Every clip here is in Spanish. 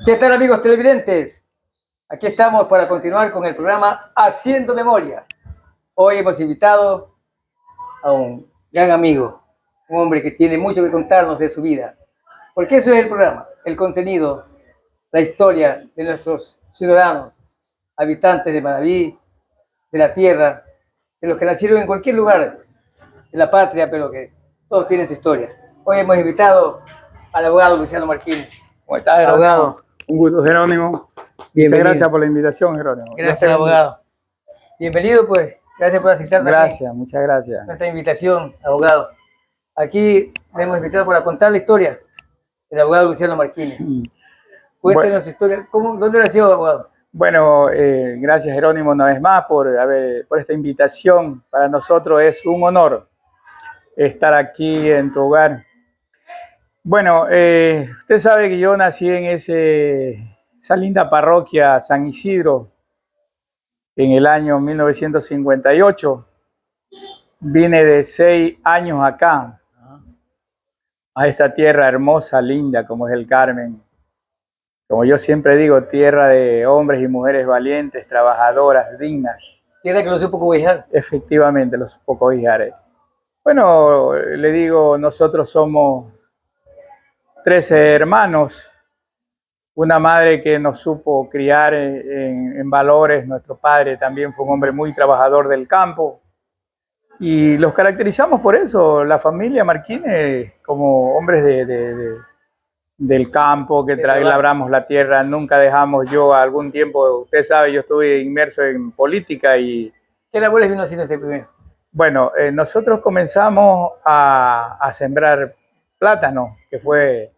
¿Qué tal, amigos televidentes? Aquí estamos para continuar con el programa Haciendo Memoria. Hoy hemos invitado a un gran amigo, un hombre que tiene mucho que contarnos de su vida. Porque eso es el programa, el contenido, la historia de nuestros ciudadanos, habitantes de Manaví, de la tierra, de los que nacieron en cualquier lugar de la patria, pero que todos tienen su historia. Hoy hemos invitado al abogado Luciano Martínez. ¿Cómo estás, Jerónimo? Abogado. Un gusto, Jerónimo. Bienvenido. Muchas gracias por la invitación, Jerónimo. Gracias, abogado. Bienvenido, pues. Gracias por aceptar Gracias, muchas gracias. nuestra invitación, abogado. Aquí le hemos invitado para contar la historia del abogado Luciano Martínez. Cuéntenos su historia. ¿Dónde nació, abogado? Bueno, gracias, Jerónimo, una vez más por esta invitación. Para nosotros es un honor estar aquí en tu hogar. Bueno, usted sabe que yo nací en esa linda parroquia San Isidro en el año 1958. Vine de 6 años acá, a esta tierra hermosa, linda, como es el Carmen. Como yo siempre digo, tierra de hombres y mujeres valientes, trabajadoras, dignas. Tierra que lo supo cobijar. Efectivamente, lo supo cobijar. Bueno, le digo, nosotros somos 13 hermanos, una madre que nos supo criar en valores. Nuestro padre también fue un hombre muy trabajador del campo. Y los caracterizamos por eso, la familia Martínez, como hombres del campo, que labramos la tierra. Nunca dejamos, yo algún tiempo, usted sabe, yo estuve inmerso en política y... ¿Qué labores vino haciendo usted primero? Bueno, nosotros comenzamos a sembrar plátano, que fue...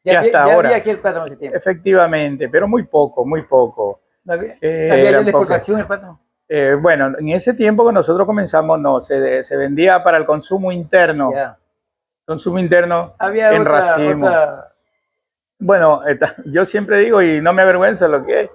Ya hasta ahora. había aquí el plátano hace tiempo. Efectivamente, pero muy poco, muy poco. ¿No había ya la exportación el plátano? Bueno, en ese tiempo que nosotros comenzamos, no, se vendía para el consumo interno. Ya. Consumo interno Había en racimo. Bueno, yo siempre digo, y no me avergüenzo lo que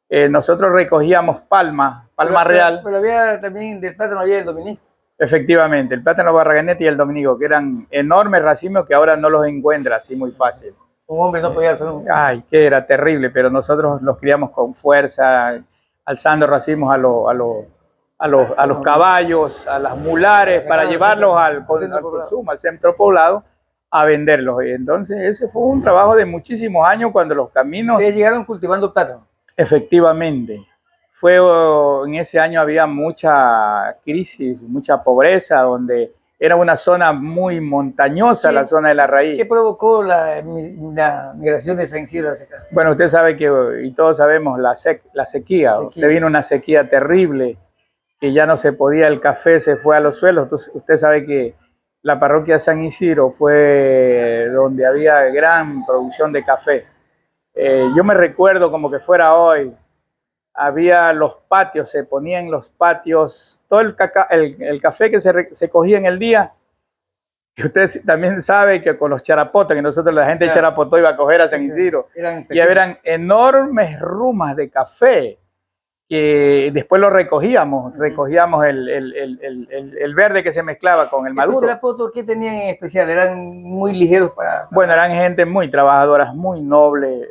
es, nosotros recogíamos palma real. Pero había también, del plátano había el dominico. Efectivamente, el plátano Barraganetti y el dominico, que eran enormes racimos que ahora no los encuentra así muy fácil. Un hombre no podía hacer un... Ay, que era terrible, pero nosotros los criamos con fuerza, alzando racimos a los caballos, a las mulares, para llevarlos al consumo, al centro poblado, a venderlos. Y entonces ese fue un trabajo de muchísimos años cuando los caminos... Ustedes llegaron cultivando plátano. Efectivamente. En ese año había mucha crisis, mucha pobreza, donde era una zona muy montañosa, la zona de la raíz. ¿Qué provocó la migración de San Isidro hacia acá? Bueno, usted sabe que, y todos sabemos, la sequía. Se vino una sequía terrible, que ya no se podía, el café se fue a los suelos. Entonces, usted sabe que la parroquia San Isidro fue donde había gran producción de café. Yo me recuerdo como que fuera hoy. Había los patios, se ponían los patios, todo el café que se cogía en el día, que usted también sabe que con los charapotes, que nosotros la gente de Charapotó iba a coger a San Isidro, y eran enormes rumas de café, que después lo recogíamos el verde que se mezclaba con el maduro. ¿Estos charapotos qué tenían en especial? ¿Eran muy ligeros para...? Bueno, eran gente muy trabajadora, muy noble,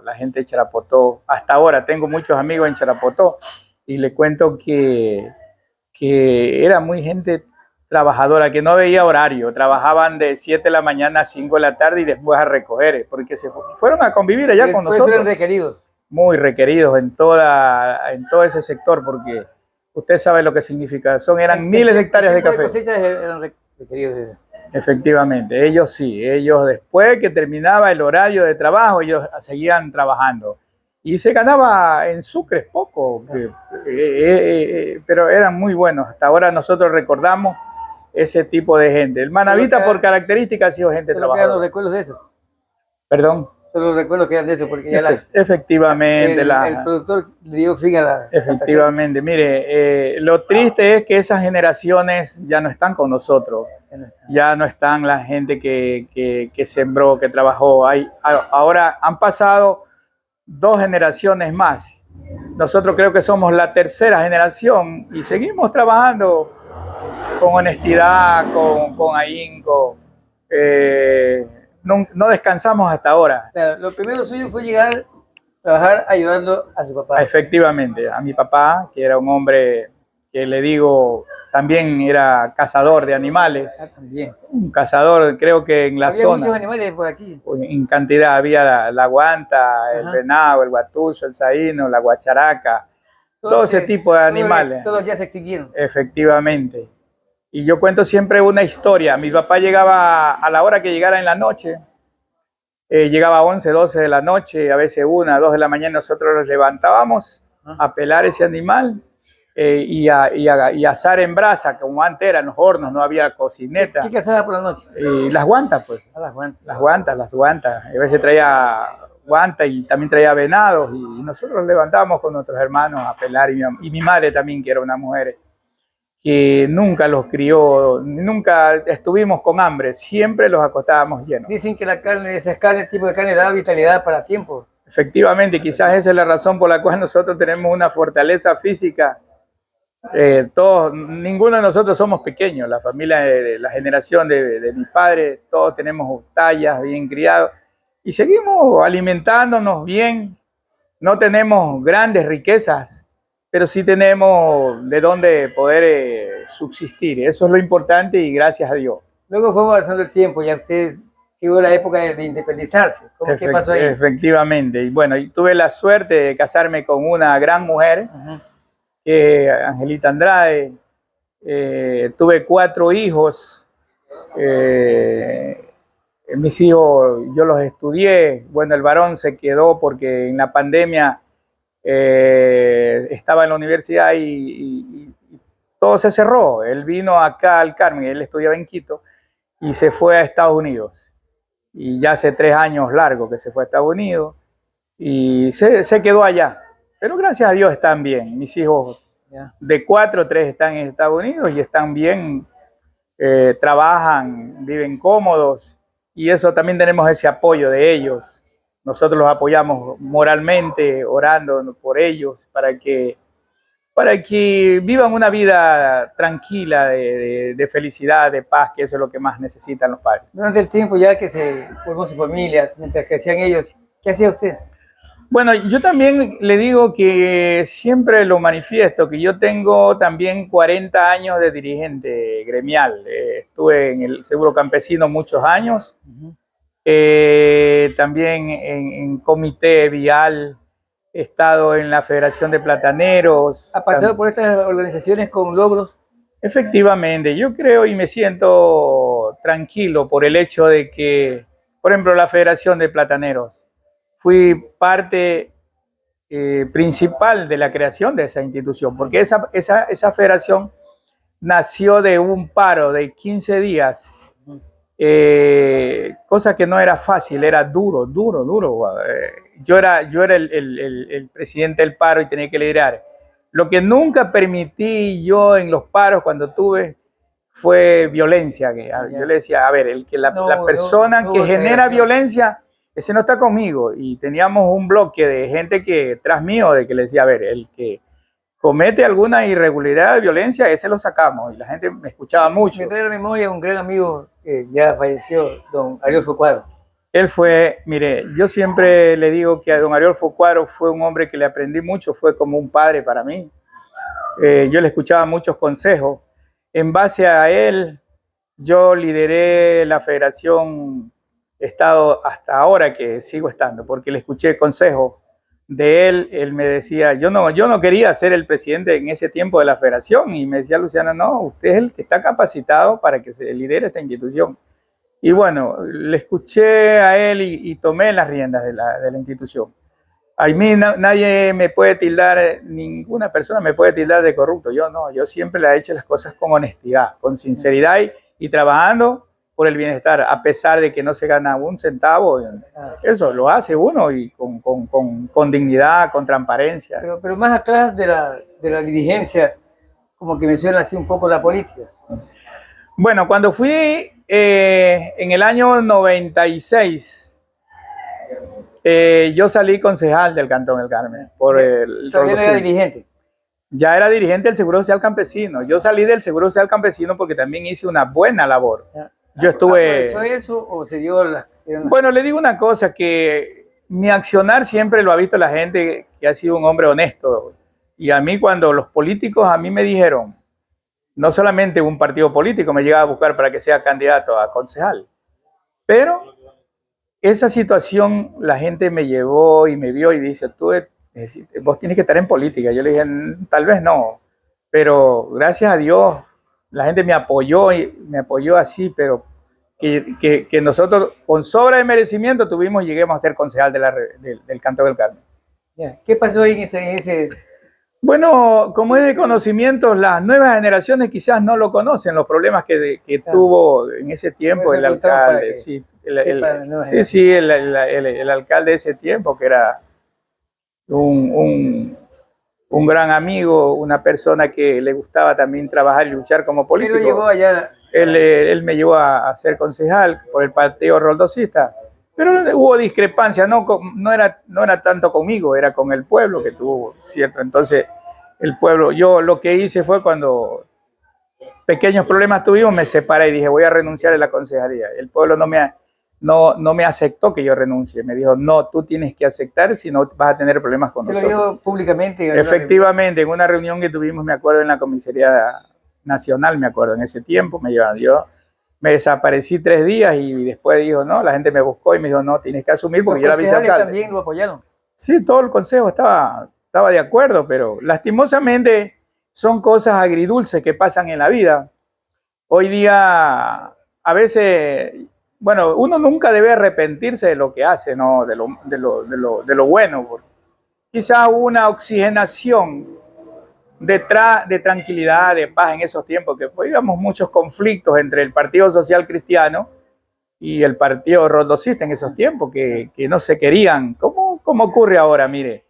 la gente de Charapotó. Hasta ahora tengo muchos amigos en Charapotó y le cuento que era muy gente trabajadora, que no veía horario. Trabajaban de 7 de la mañana a 5 de la tarde y después a recoger, porque se fueron a convivir allá con nosotros. Eran requeridos. Muy requeridos en todo ese sector, porque usted sabe lo que significa. Eran miles de hectáreas de café. Cosechas eran requeridos. Efectivamente, ellos sí, ellos después que terminaba el horario de trabajo, ellos seguían trabajando. Y se ganaba en sucres poco, pero eran muy buenos. Hasta ahora nosotros recordamos ese tipo de gente. El manavita por características ha sido gente trabajadora. ¿Los recuerdos de eso? Perdón. Solo recuerdo que eran de eso, porque ya efectivamente el productor le dio fin a la... Efectivamente, mire, lo triste es que esas generaciones ya no están con nosotros, ya no están la gente que sembró, que trabajó. Ahora han pasado 2 generaciones más. Nosotros creo que somos la 3ª generación y seguimos trabajando con honestidad, con ahínco. No descansamos hasta ahora. Claro, lo primero suyo fue llegar trabajar ayudando a su papá. Efectivamente, a mi papá, que era un hombre que le digo, también era cazador de animales. Ah, también. Un cazador, creo que en la Había zona. muchos animales por aquí. En cantidad había la guanta, el Ajá. venado, el guatuzo, el saíno, la guacharaca, todo ese tipo de animales. Todos ya se extinguieron. Efectivamente. Y yo cuento siempre una historia. Mi papá llegaba a la hora que llegara en la noche, llegaba a 11, 12 de la noche, a veces 1, 2 de la mañana, nosotros nos levantábamos a pelar ese animal y a asar en brasa, como antes eran los hornos, no había cocineta. ¿Qué cazaba por la noche? Y las guantas, pues. Las guantas. Las guantas. A veces traía guantas y también traía venados y nosotros nos levantábamos con nuestros hermanos a pelar y mi madre también, que era una mujer que nunca los crió, nunca estuvimos con hambre, siempre los acostábamos llenos. Dicen que la carne, ese tipo de carne da vitalidad para tiempo. Efectivamente, quizás esa es la razón por la cual nosotros tenemos una fortaleza física. Ninguno de nosotros somos pequeños, la familia, la generación de mis padres, todos tenemos tallas, bien criados, y seguimos alimentándonos bien. No tenemos grandes riquezas, pero sí tenemos de dónde poder subsistir. Eso es lo importante y gracias a Dios. Luego fue avanzando el tiempo, ya usted llegó la época de independizarse. ¿Qué pasó ahí? Efectivamente. Y bueno, tuve la suerte de casarme con una gran mujer, Angelita Andrade. Tuve 4 hijos. Mis hijos, yo los estudié. Bueno, el varón se quedó porque en la pandemia estaba en la universidad y todo se cerró. Él vino acá al Carmen, él estudiaba en Quito y se fue a Estados Unidos. Y ya hace 3 años largo que se fue a Estados Unidos y se quedó allá. Pero gracias a Dios están bien. Mis hijos de 4, 3 están en Estados Unidos y están bien, trabajan, viven cómodos y eso también tenemos ese apoyo de ellos. Nosotros los apoyamos moralmente, orando por ellos para que vivan una vida tranquila, de felicidad, de paz, que eso es lo que más necesitan los padres. Durante el tiempo ya que se formó su familia, mientras crecían ellos, ¿qué hacía usted? Bueno, yo también le digo que siempre lo manifiesto, que yo tengo también 40 años de dirigente gremial. Estuve en el Seguro Campesino muchos años. También en comité vial, he estado en la Federación de Plataneros. ¿Ha pasado por estas organizaciones con logros? Efectivamente, yo creo y me siento tranquilo por el hecho de que, por ejemplo, la Federación de Plataneros, fui parte principal de la creación de esa institución, porque esa federación nació de un paro de 15 días. Cosa que no era fácil, era duro. Yo era el presidente del paro y tenía que liderar. Lo que nunca permití yo en los paros cuando tuve fue violencia. Yo le decía, a ver, la persona que genera violencia, ese no está conmigo. Y teníamos un bloque de gente que tras mío, de que le decía, a ver, el que comete alguna irregularidad de violencia, ese lo sacamos. Y la gente me escuchaba mucho. Me trae a la memoria un gran amigo que ya falleció, don Ariolfo Cuadro. Él fue, mire, yo siempre le digo que a don Ariolfo Cuadro fue un hombre que le aprendí mucho, fue como un padre para mí. Yo le escuchaba muchos consejos. En base a él, yo lideré la federación, he estado hasta ahora que sigo estando, porque le escuché consejos de él. Él me decía, yo no quería ser el presidente en ese tiempo de la federación, y me decía, Luciano, no, usted es el que está capacitado para que se lidere esta institución. Y bueno, le escuché a él y tomé las riendas de la institución. A mí nadie me puede tildar, ninguna persona me puede tildar de corrupto. Yo no, yo siempre le he hecho las cosas con honestidad, con sinceridad y trabajando por el bienestar, a pesar de que no se gana un centavo. Eso lo hace uno y con dignidad, con transparencia. Pero más atrás de la dirigencia, como que menciona así un poco la política. Bueno, cuando fui en el año 96, yo salí concejal del Cantón El Carmen. ¿También era dirigente? Ya era dirigente del Seguro Social Campesino. Yo salí del Seguro Social Campesino porque también hice una buena labor. Yo estuve... ¿Aprovechó eso o se dio las... Bueno, le digo una cosa, que mi accionar siempre lo ha visto la gente que ha sido un hombre honesto. Y a mí cuando los políticos a mí me dijeron, no solamente un partido político me llegaba a buscar para que sea candidato a concejal, pero esa situación la gente me llevó y me vio y dice, vos tienes que estar en política. Yo le dije, tal vez no, pero gracias a Dios la gente me apoyó y me apoyó así, pero que nosotros con sobra de merecimiento tuvimos y lleguemos a ser concejal del Canto del Carmen. ¿Qué pasó ahí en ese? Bueno, como es de conocimiento, las nuevas generaciones quizás no lo conocen, los problemas que tuvo en ese tiempo el alcalde. Sí, el alcalde de ese tiempo, que era un gran amigo, una persona que le gustaba también trabajar y luchar como político. Él lo llevó allá. Él me llevó a ser concejal por el partido roldosista, pero hubo discrepancia, no era tanto conmigo, era con el pueblo que tuvo, ¿cierto? Entonces, el pueblo, yo lo que hice fue cuando pequeños problemas tuvimos, me separé y dije, voy a renunciar a la concejalía. El pueblo no me aceptó que yo renuncie, me dijo, no, tú tienes que aceptar, si no vas a tener problemas con nosotros. ¿Se lo dijo públicamente? Efectivamente, en una reunión que tuvimos, me acuerdo, en la comisaría nacional, me acuerdo, en ese tiempo me llevaban. Yo me desaparecí 3 días y después dijo, no, la gente me buscó y me dijo, no, tienes que asumir porque yo era vicealcalde. ¿También lo apoyaron? Sí, todo el consejo estaba de acuerdo, pero lastimosamente son cosas agridulces que pasan en la vida. Hoy día, a veces, bueno, uno nunca debe arrepentirse de lo que hace, ¿no? De lo bueno. Quizás una oxigenación de tranquilidad, de paz en esos tiempos, que veíamos muchos conflictos entre el Partido Social Cristiano y el Partido Roldosista en esos tiempos, que no se querían. ¿Cómo ocurre ahora? Mire,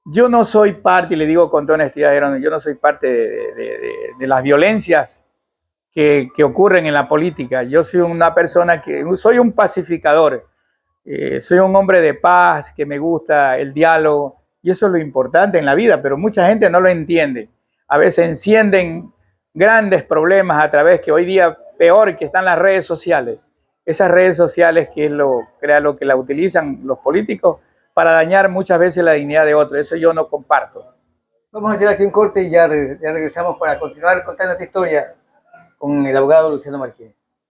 yo no soy parte, y le digo con toda honestidad, yo no soy parte de las violencias que ocurren en la política. Yo soy una persona soy un pacificador, soy un hombre de paz, que me gusta el diálogo, y eso es lo importante en la vida, pero mucha gente no lo entiende. A veces encienden grandes problemas a través que hoy día peor que están las redes sociales. Esas redes sociales que es lo que la utilizan los políticos para dañar muchas veces la dignidad de otros. Eso yo no comparto. Vamos a hacer aquí un corte y ya regresamos para continuar contando esta historia con el abogado Luciano Martínez.